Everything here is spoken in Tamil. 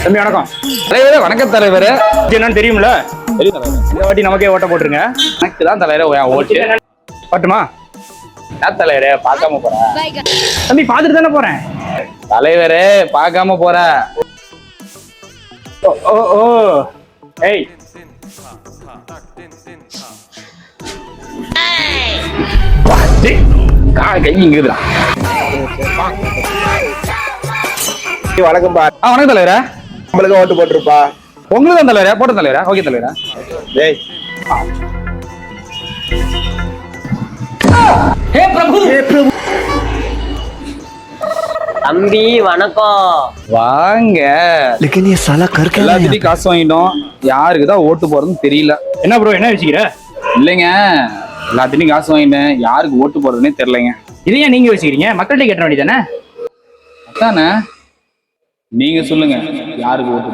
தம்பி வணக்கம். தலைவரே வணக்கம் தலைவரே. என்னன்னு தெரியும்ல? தெரியும் தலைவரே. இந்த வாட்டி நமக்கே ஓட்ட போட்டுருங்க. எனக்கு தான் தலைவரே ஓட்டு. பட்டுமா? என்ன தலைவரே பார்க்காம போறேன். தம்பி பார்த்துட்டு தானே போறேன். தலைவரே பார்க்காம போறேன். ஓ ஓ ஓ ஏய் கை இங்குதுடா. வணக்கம் பா. வணக்கம் தலைவரே. நம்மளுக்கு ஓட்டு போட்டுருப்பா. உங்களுக்கு தான் தலைவரே. போட்ட தலைவரே. ஓகே தலைவரே. டேய் ஹே பிரபு. தம்பி வணக்கம். வாங்க. लेकिन ये साला कर क्या रहा है? எல்லாத்துட்டையும் காசு வாங்கிட்டோம். யாருக்கு தான் ஓட்டு போறதுன்னு தெரியல. என்ன ப்ரோ என்ன வச்சுக்கிற? இல்லைங்க, எல்லாத்துட்டையும் காசு வாங்கிட்டேன். யாருக்கு ஓட்டு போறதுன்னே தெரியலைங்க. இதையே நீங்க வச்சுக்கிறீங்க, மக்கள்கிட்ட கேட்ட வேண்டியதானே? அதானே, நீங்க சொல்லுங்க யாருக்கு ஓட்டு